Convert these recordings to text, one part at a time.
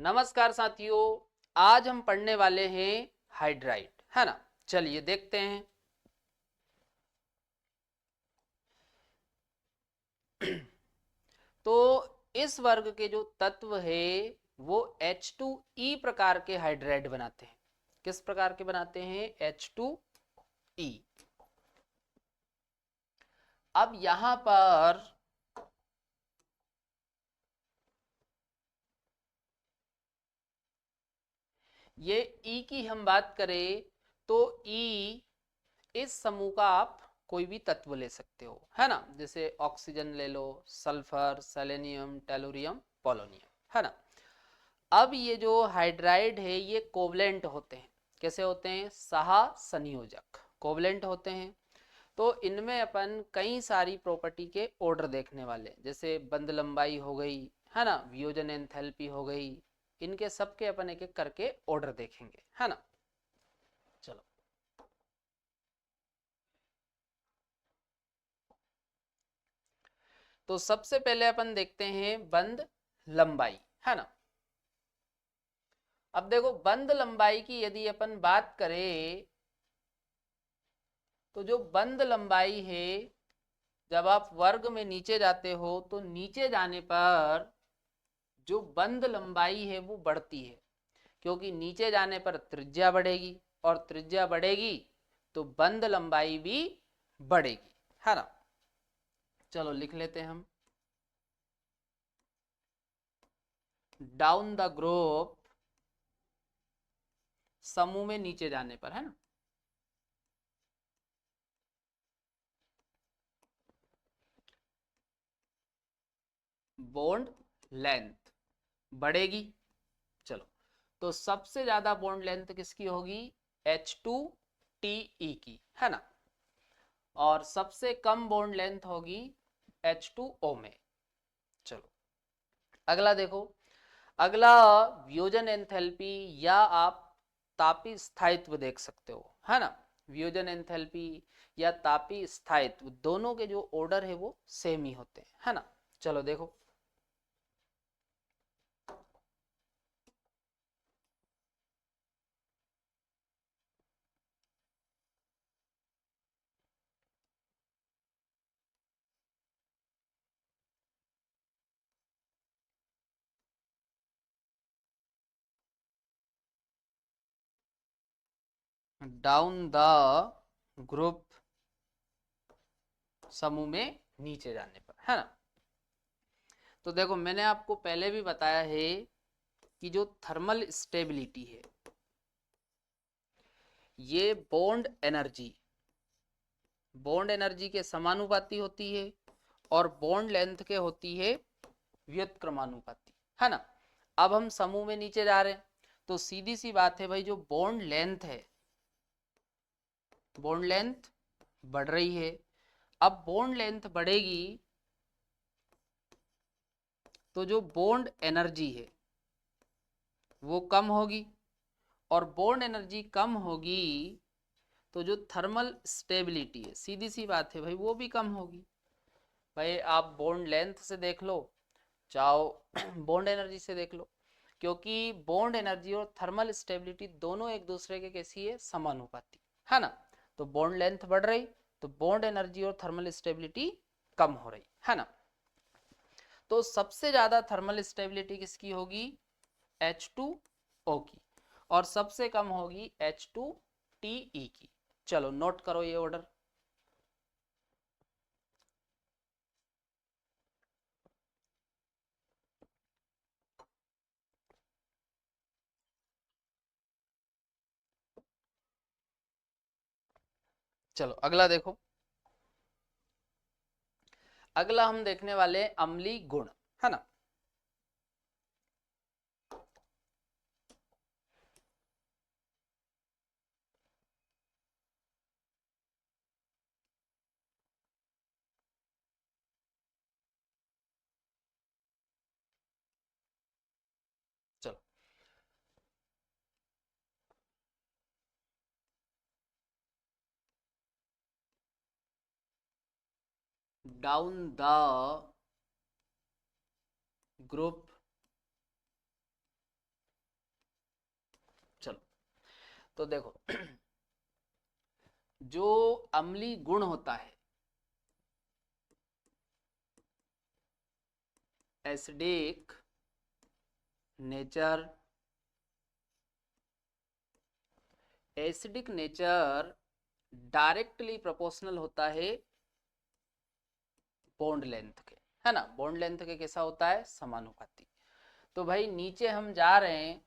नमस्कार साथियों, आज हम पढ़ने वाले हैं हाइड्राइड, है ना। चलिए देखते हैं। तो इस वर्ग के जो तत्व है वो H2E प्रकार के हाइड्राइड बनाते हैं। किस प्रकार के बनाते हैं? H2E। अब यहां पर ये E की हम बात करें तो E इस समूह का आप कोई भी तत्व ले सकते हो, है ना। जैसे ऑक्सीजन ले लो, सल्फर, सेलेनियम, टेलुरियम, पोलोनियम, है ना। अब ये जो हाइड्राइड है ये कोवलेंट होते हैं। कैसे होते हैं? सह संयोजक कोवलेंट होते हैं। तो इनमें अपन कई सारी प्रॉपर्टी के ऑर्डर देखने वाले, जैसे बंध लंबाई हो गई, है ना, वियोजन एंथैल्पी हो गई, इनके सबके अपन एक एक करके ऑर्डर देखेंगे, है ना। चलो, तो सबसे पहले अपन देखते हैं बंध लंबाई, है ना। अब देखो, बंध लंबाई की यदि अपन बात करें तो जो बंध लंबाई है, जब आप वर्ग में नीचे जाते हो तो नीचे जाने पर जो बंध लंबाई है वो बढ़ती है, क्योंकि नीचे जाने पर त्रिज्या बढ़ेगी और त्रिज्या बढ़ेगी तो बंध लंबाई भी बढ़ेगी, है ना। चलो लिख लेते हैं हम। डाउन द ग्रुप, समूह में नीचे जाने पर, है ना, बॉन्ड लेंथ बढ़ेगी। चलो, तो सबसे ज्यादा बॉन्ड लेंथ किसकी होगी? H2TE की, है ना। और सबसे कम बॉन्ड लेंथ होगी H2O में। चलो अगला देखो। अगला वियोजन एंथैल्पी या आप तापी स्थायित्व देख सकते हो, है ना। वियोजन एंथैल्पी या तापी स्थायित्व दोनों के जो ऑर्डर है वो सेम ही होते हैं, है ना। चलो देखो। डाउन द ग्रुप, समूह में नीचे जाने पर, है ना। तो देखो, मैंने आपको पहले भी बताया है कि जो थर्मल स्टेबिलिटी है ये बॉन्ड एनर्जी के समानुपाती होती है और बॉन्ड लेंथ के होती है व्युत्क्रमानुपाती, है ना। अब हम समूह में नीचे जा रहे हैं तो सीधी सी बात है भाई, जो बॉन्ड लेंथ है, बॉन्ड लेंथ बढ़ रही है। अब बॉन्ड लेंथ बढ़ेगी तो जो बॉन्ड एनर्जी है वो कम होगी, और बॉन्ड एनर्जी कम होगी तो जो थर्मल स्टेबिलिटी है, सीधी सी बात है भाई, वो भी कम होगी। भाई आप बॉन्ड लेंथ से देख लो, चाहो बॉन्ड एनर्जी से देख लो, क्योंकि बॉन्ड एनर्जी और थर्मल स्टेबिलिटी दोनों एक दूसरे के कैसी है? समानुपाती, है ना। तो बॉन्ड लेंथ बढ़ रही तो बॉन्ड एनर्जी और थर्मल स्टेबिलिटी कम हो रही, है ना। तो सबसे ज्यादा थर्मल स्टेबिलिटी किसकी होगी? H2O की, और सबसे कम होगी H2TE की। चलो नोट करो ये ऑर्डर। चलो अगला देखो। अगला हम देखने वाले अम्लीय गुण, है ना। चलो, डाउन द ग्रुप तो देखो जो अम्लीय गुण होता है, acidic nature, acidic nature directly proportional होता है बॉन्ड लेंथ के, है ना। बॉन्ड लेंथ के कैसा होता है, समानुपाती। तो भाई नीचे हम जा रहे हैं,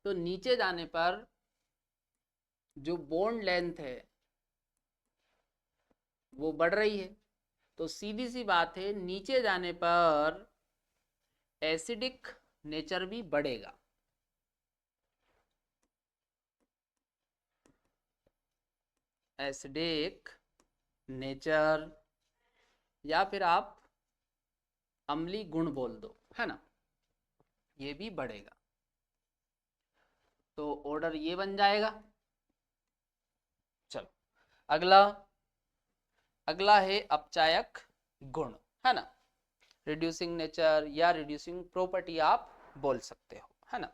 तो नीचे जाने पर जो बॉन्ड लेंथ है वो बढ़ रही है, तो सीधी सी बात है नीचे जाने पर एसिडिक नेचर भी बढ़ेगा। एसिडिक नेचर या फिर आप अम्लीय गुण बोल दो, है ना, ये भी बढ़ेगा। तो ऑर्डर ये बन जाएगा। चलो अगला, अगला है अपचायक गुण, है ना। रिड्यूसिंग नेचर या रिड्यूसिंग प्रॉपर्टी आप बोल सकते हो, है ना।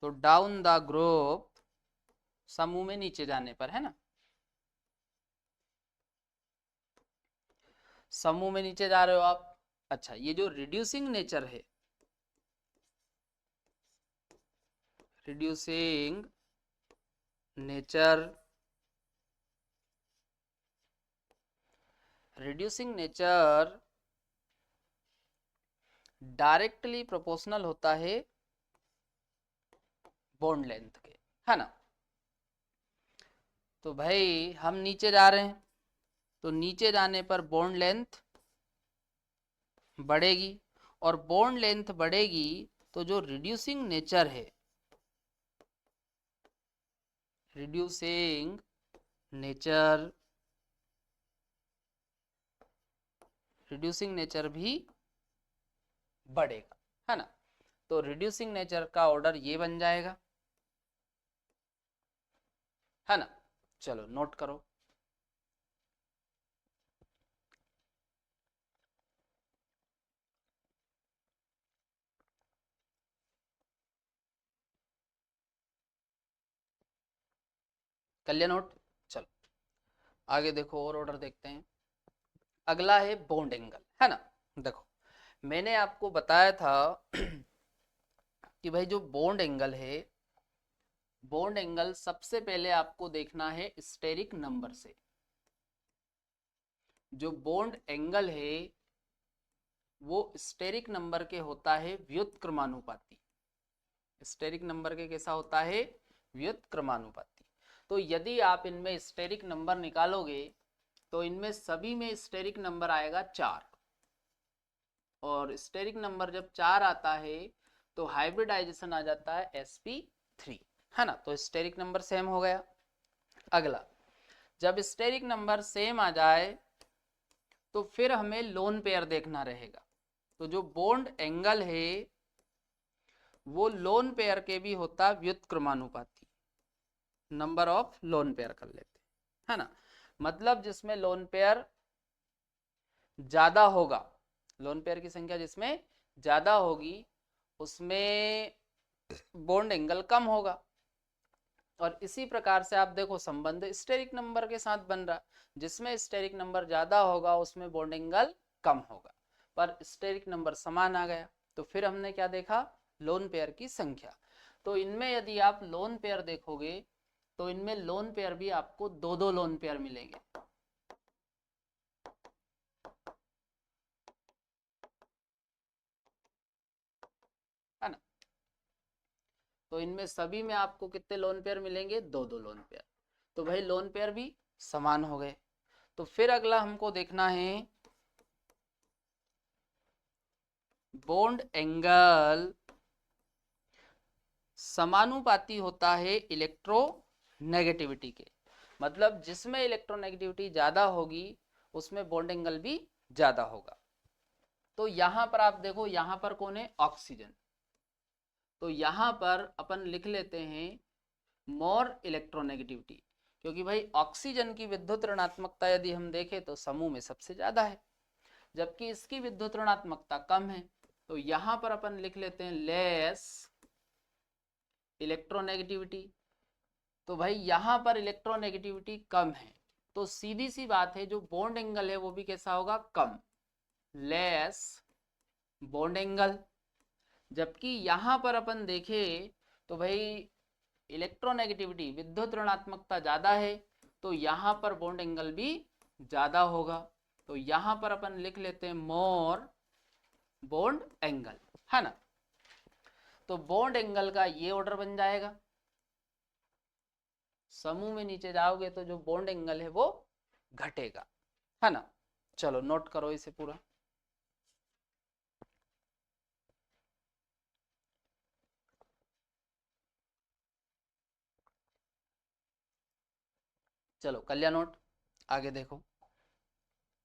तो डाउन द ग्रुप, समूह में नीचे जाने पर, है ना, समूह में नीचे जा रहे हो आप। अच्छा, ये जो रिड्यूसिंग नेचर है, reducing nature, reducing nature directly proportional होता है बॉन्ड लेंथ के, है ना। तो भाई हम नीचे जा रहे हैं, तो नीचे जाने पर बॉन्ड लेंथ बढ़ेगी, और बॉन्ड लेंथ बढ़ेगी तो जो रिड्यूसिंग नेचर है, रिड्यूसिंग नेचर, रिड्यूसिंग नेचर भी बढ़ेगा, है ना। तो रिड्यूसिंग नेचर का ऑर्डर ये बन जाएगा, है ना। चलो नोट करो। कर लिया नोट। चलो आगे देखो, और ऑर्डर देखते हैं। अगला है बॉन्ड एंगल, है ना। देखो मैंने आपको बताया था कि भाई जो बॉन्ड एंगल है, बॉन्ड एंगल सबसे पहले आपको देखना है स्टेरिक नंबर से। जो बॉन्ड एंगल है वो स्टेरिक नंबर के होता है व्युत्क्रमानुपाती। स्टेरिक नंबर के कैसा होता है, व्युत्क्रमानुपाती। तो यदि आप इनमें स्टेरिक नंबर निकालोगे तो इनमें सभी में स्टेरिक नंबर आएगा 4, और स्टेरिक नंबर जब 4 आता है तो हाइब्रिडाइजेशन आ जाता है sp3, है ना। तो स्टेरिक नंबर सेम हो गया। अगला, जब स्टेरिक नंबर सेम आ जाए तो फिर हमें लोन पेयर देखना रहेगा। तो जो बॉन्ड एंगल है वो लोन पेयर के भी होता व्युत्क्रमानुपाती। नंबर ऑफ लोन पेयर कर लेते, है ना। मतलब जिसमें लोन पेयर ज्यादा होगा, लोन पेयर की संख्या जिसमें ज्यादा होगी उसमें बॉन्ड एंगल कम होगा। और इसी प्रकार से आप देखो संबंध स्टेरिक नंबर के साथ बन रहा, जिसमें स्टेरिक नंबर ज्यादा होगा उसमें बॉन्ड एंगल कम होगा, पर स्टेरिक नंबर समान आ गया। तो फिर हमने क्या देखा, लोन पेयर की संख्या। तो इनमें यदि आप लोन पेयर देखोगे तो इनमें लोन पेयर भी आपको दो दो लोन पेयर मिलेंगे, है ना। तो इनमें सभी में आपको कितने लोन पेयर मिलेंगे, दो दो लोन पेयर। तो भाई लोन पेयर भी समान हो गए। तो फिर अगला हमको देखना है बॉन्ड एंगल समानुपाती होता है इलेक्ट्रोनेगेटिविटी के। मतलब जिसमें इलेक्ट्रोनेगेटिविटी ज्यादा होगी उसमें बॉन्ड एंगल भी ज्यादा होगा। तो यहां पर आप देखो, यहां पर कौन है, ऑक्सीजन। तो यहां पर अपन लिख लेते हैं मोर इलेक्ट्रोनेगेटिविटी, क्योंकि भाई ऑक्सीजन की विद्युत ऋणात्मकता यदि हम देखें तो समूह में सबसे ज्यादा है, जबकि इसकी विद्युत ऋणात्मकता कम है। तो यहां पर अपन लिख लेते हैं लेस इलेक्ट्रोनेगेटिविटी। तो भाई यहां पर इलेक्ट्रोनेगेटिविटी कम है, तो सीधी सी बात है जो बॉन्ड एंगल है वो भी कैसा होगा, कम, लेस बॉन्ड एंगल। जबकि यहां पर अपन देखें तो भाई इलेक्ट्रोनेगेटिविटी विद्युत ऋणात्मकता ज्यादा है, तो यहां पर बॉन्ड एंगल भी ज्यादा होगा। तो यहां पर अपन लिख लेते हैं मोर बॉन्ड एंगल, है ना। तो बॉन्ड एंगल का ये ऑर्डर बन जाएगा। समूह में नीचे जाओगे तो जो बॉन्ड एंगल है वो घटेगा, है ना। चलो नोट करो इसे पूरा। चलो कर लिया नोट, आगे देखो।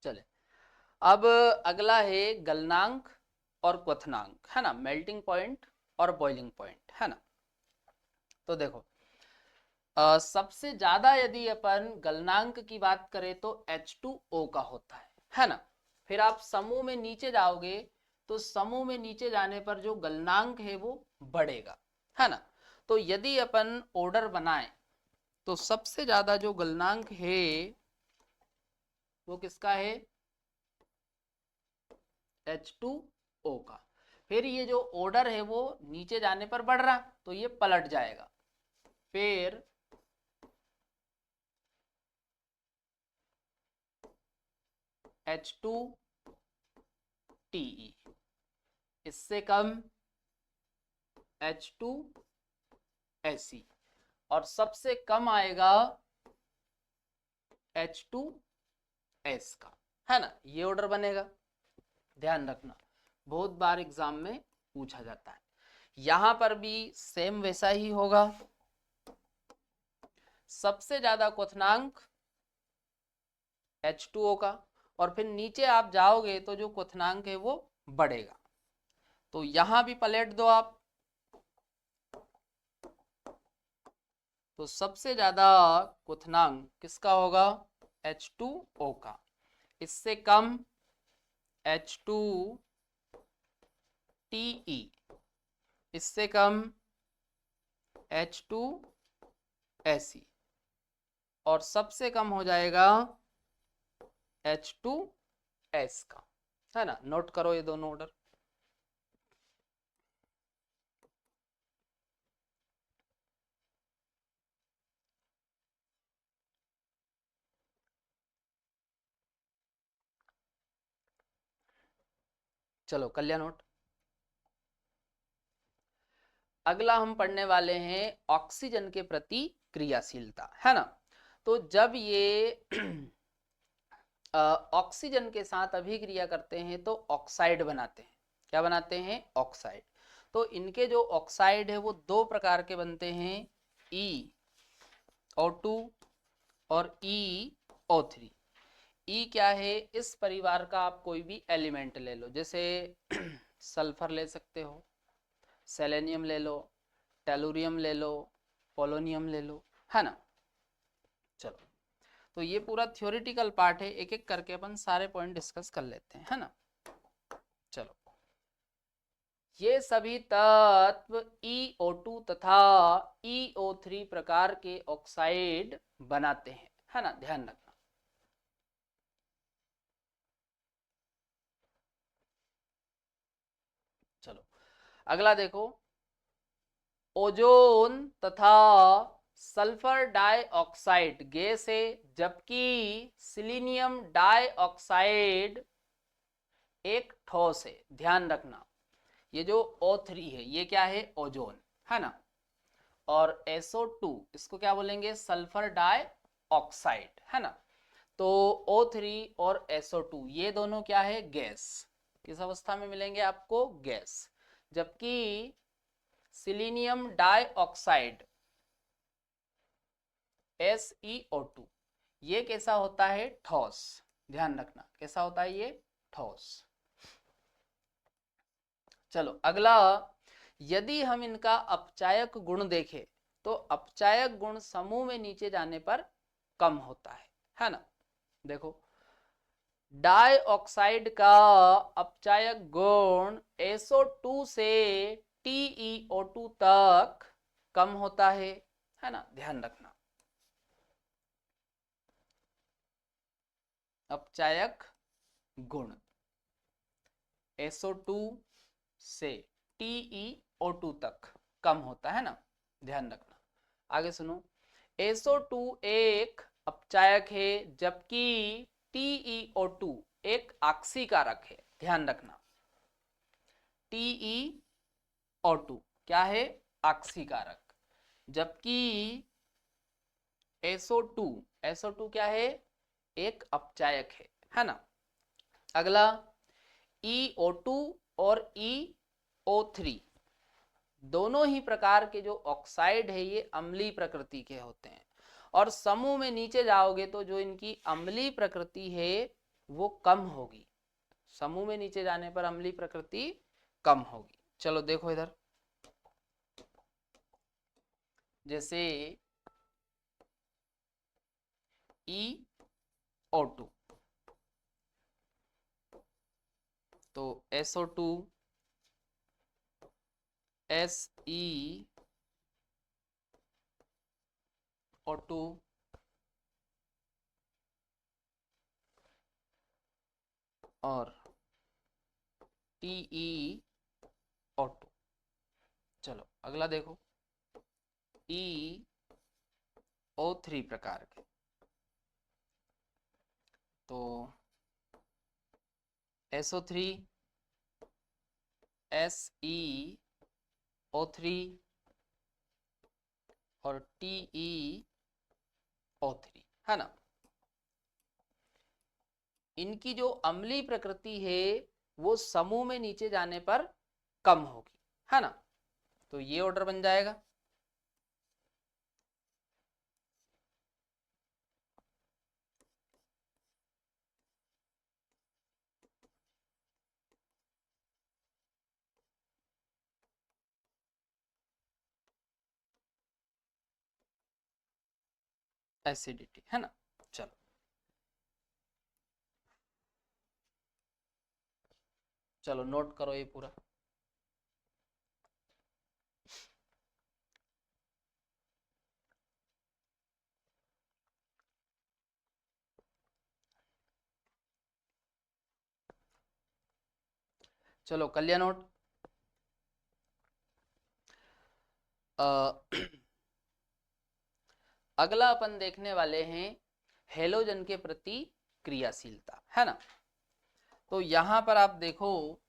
चले अब अगला है गलनांक और क्वथनांक, है ना, मेल्टिंग पॉइंट और बॉइलिंग पॉइंट, है ना। तो देखो सबसे ज्यादा यदि अपन गलनांक की बात करें तो H2O का होता है ना। फिर आप समूह में नीचे जाओगे तो समूह में नीचे जाने पर जो गलनांक है वो बढ़ेगा, है ना। तो यदि अपन ऑर्डर बनाएं तो सबसे ज्यादा जो गलनांक है वो किसका है, H2O का। फिर ये जो ऑर्डर है वो नीचे जाने पर बढ़ रहा तो ये पलट जाएगा, फिर H2TE, इससे कम H2SE, और सबसे कम आएगा H2S का, है ना। ये ऑर्डर बनेगा, ध्यान रखना, बहुत बार एग्जाम में पूछा जाता है। यहां पर भी सेम वैसा ही होगा, सबसे ज्यादा क्वथनांक H2O का, और फिर नीचे आप जाओगे तो जो क्वथनांक है वो बढ़ेगा। तो यहां भी पलट दो आप, तो सबसे ज्यादा क्वथनांक किसका होगा, H2O का, इससे कम H2TE, इससे कम H2SE, और सबसे कम हो जाएगा H2S का, है ना। नोट करो ये दोनों ऑर्डर। चलो कर लिया नोट। अगला हम पढ़ने वाले हैं ऑक्सीजन के प्रति क्रियाशीलता, है ना। तो जब ये ऑक्सीजन के साथ अभिक्रिया करते हैं तो ऑक्साइड बनाते हैं, क्या बनाते हैं, ऑक्साइड। तो इनके जो ऑक्साइड है वो दो प्रकार के बनते हैं, EO2 और EO3। ई क्या है, इस परिवार का आप कोई भी एलिमेंट ले लो, जैसे सल्फर ले सकते हो, सेलेनियम ले लो, टेलुरियम ले लो, पोलोनियम ले लो, है ना। चलो तो ये पूरा थ्योरेटिकल पार्ट है, एक एक करके अपन सारे पॉइंट डिस्कस कर लेते हैं, है ना। चलो ये सभी तत्व EO2 तथा EO3 प्रकार के ऑक्साइड बनाते हैं, है ना, ध्यान रखना। चलो अगला देखो, ओजोन तथा सल्फर डाइऑक्साइड गैस है, जबकि सिलीनियम डाइऑक्साइड एक ठोस है, ध्यान रखना। ये जो O3 है ये क्या है, ओजोन, है ना। और SO2 इसको क्या बोलेंगे, सल्फर डाइऑक्साइड, है ना। तो O3 और SO2 ये दोनों क्या है, गैस, किस अवस्था में मिलेंगे आपको, गैस। जबकि सिलीनियम डाइऑक्साइड SeO2 ये कैसा होता है, ठोस, ध्यान रखना कैसा होता है ये, ठोस। चलो अगला, यदि हम इनका अपचायक गुण देखें तो अपचायक गुण समूह में नीचे जाने पर कम होता है ना। देखो डाई ऑक्साइड का अपचायक गुण SO2 से TeO2 तक कम होता है ना, ध्यान रखना। अपचायक गुण SO2 से TeO2 तक कम होता है ना, ध्यान रखना। आगे सुनो, SO2 एक अपचायक है जबकि TeO2 एक आक्सीकारक है, ध्यान रखना। TeO2 क्या है, आक्सीकारक, जबकि SO2 क्या है, एक अपचायक है ना। अगला EO2 और EO3 दोनों ही प्रकार के जो ऑक्साइड है ये अम्लीय प्रकृति के होते हैं, और समूह में नीचे जाओगे तो जो इनकी अम्लीय प्रकृति है वो कम होगी। समूह में नीचे जाने पर अम्लीय प्रकृति कम होगी। चलो देखो इधर, जैसे EO2 तो SO2 SeO2 और TeO2। चलो अगला देखो, EO3 प्रकार के, तो SO3 SeO3 और TeO3 है ना, इनकी जो अम्लीय प्रकृति है वो समूह में नीचे जाने पर कम होगी, है ना। तो ये ऑर्डर बन जाएगा। एसिडिटी है ना। चलो चलो नोट करो ये पूरा। चलो कल्या नोट। अगला अपन देखने वाले हैं हेलोजन के प्रति क्रियाशीलता, है ना। तो यहां पर आप देखो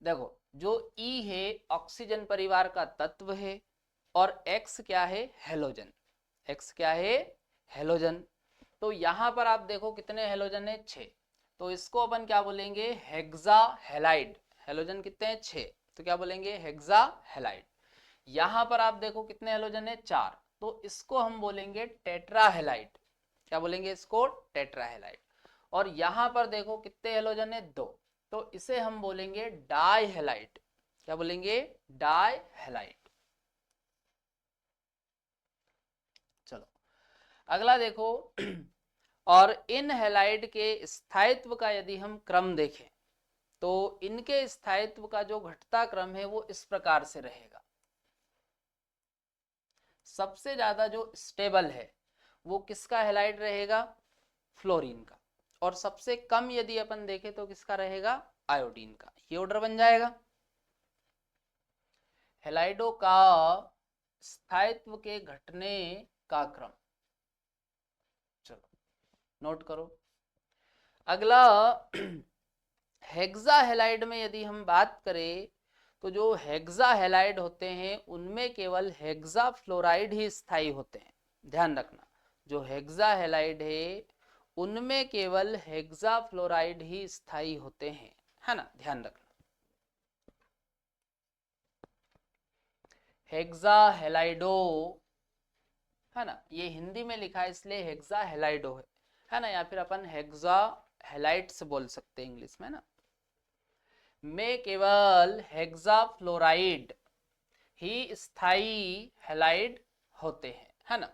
जो E है ऑक्सीजन परिवार का तत्व है, और X क्या है, हेलोजन। X क्या है, हेलोजन। तो यहां पर आप देखो कितने हेलोजन है, 6। तो इसको अपन क्या बोलेंगे, हेक्सा हेलाइड। हेलोजन कितने हैं, 6, तो क्या बोलेंगे, हेक्सा हेलाइड। यहां पर आप देखो कितने हेलोजन है, 4, तो इसको हम बोलेंगे टेट्राहेलाइड। क्या बोलेंगे इसको, टेट्राहेलाइड। और यहां पर देखो कितने हेलोजन है, 2, तो इसे हम बोलेंगे डाइहेलाइड। क्या बोलेंगे, डाइहेलाइड। चलो अगला देखो, और इन हेलाइड के स्थायित्व का यदि हम क्रम देखें तो इनके स्थायित्व का जो घटता क्रम है वो इस प्रकार से रहेगा। सबसे ज्यादा जो स्टेबल है वो किसका हेलाइड रहेगा, फ्लोरीन का। और सबसे कम यदि अपन देखें तो किसका रहेगा, आयोडीन का। ये ऑर्डर बन जाएगा हेलाइडो का स्थायित्व के घटने का क्रम। चलो नोट करो। अगला हेक्सा हेलाइड में यदि हम बात करें तो जो हेक्सा हेलाइड होते हैं उनमें केवल हेक्सा फ्लोराइड ही स्थायी होते हैं, ध्यान रखना। जो हेक्सा हेलाइड है उनमें केवल हेक्सा फ्लोराइड ही स्थायी होते हैं, है ना, ध्यान रखना। हेक्सा हेलाइडो, है ना, ये हिंदी में लिखा है इसलिए हेक्सा हेलाइडो है ना, या फिर अपन हेक्सा हेलाइट्स बोल सकते हैं इंग्लिश में ना। में केवल हेक्सा फ्लोराइड ही स्थायी हेलाइड होते हैं, है ना।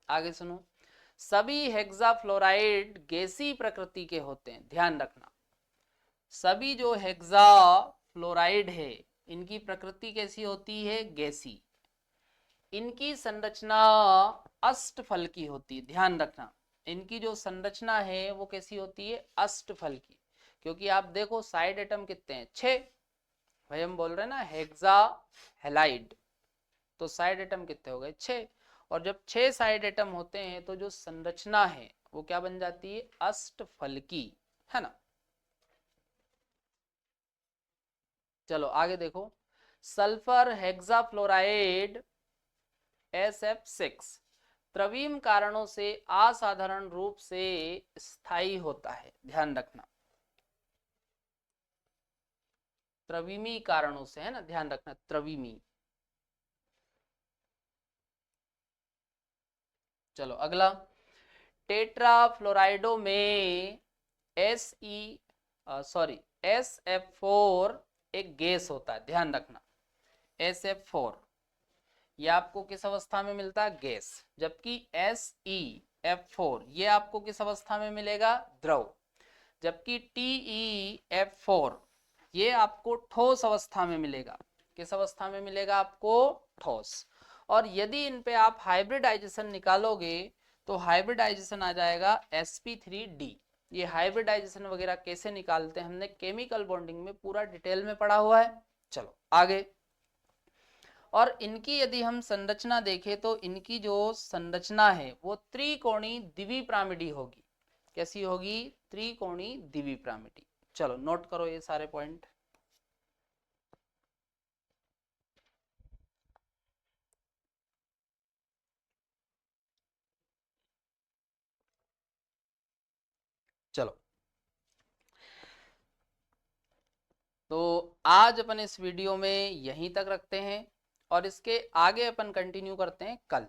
आगे सुनो, सभी हेक्साफ्लोराइड गैसीय प्रकृति के होते हैं, ध्यान रखना। सभी जो हेक्साफ्लोराइड है इनकी प्रकृति कैसी होती है, गैसीय। इनकी संरचना अष्टफल की होती है, ध्यान रखना। इनकी जो संरचना है वो कैसी होती है, अष्टफल की। क्योंकि आप देखो साइड एटम कितने हैं, 6। भाई हम बोल रहे हैं ना हेक्सा हेलाइड, तो साइड एटम कितने हो गए, 6। और जब 6 साइड एटम होते हैं तो जो संरचना है वो क्या बन जाती है, अष्टफल की, है ना। चलो आगे देखो, सल्फर हेक्साफ्लोराइड SF6 त्रिविम कारणों से असाधारण रूप से स्थायी होता है, ध्यान रखना। त्रिविमी कारणों से, है ना, ध्यान रखना, त्रिविमी। चलो अगला, टेट्राफ्लोराइडो में SF4 एक गैस होता है, ध्यान रखना। SF4 ये आपको किस अवस्था में मिलता है, गैस। जबकि SeF4 ये आपको किस अवस्था में मिलेगा, द्रव। जबकि TeF4 ये आपको ठोस अवस्था में मिलेगा। किस अवस्था में मिलेगा आपको, ठोस। और यदि इन पे आप हाइब्रिडाइजेशन निकालोगे तो हाइब्रिडाइजेशन आ जाएगा sp3d। ये हाइब्रिडाइजेशन वगैरह कैसे निकालते हैं हमने केमिकल बॉन्डिंग में पूरा डिटेल में पढ़ा हुआ है। चलो आगे, और इनकी यदि हम संरचना देखें तो इनकी जो संरचना है वो त्रिकोणीय द्विपिरामिडी होगी। कैसी होगी, त्रिकोणीय द्विपिरामिडी। चलो नोट करो ये सारे पॉइंट। चलो तो आज अपन इस वीडियो में यहीं तक रखते हैं और इसके आगे अपन कंटिन्यू करते हैं कल।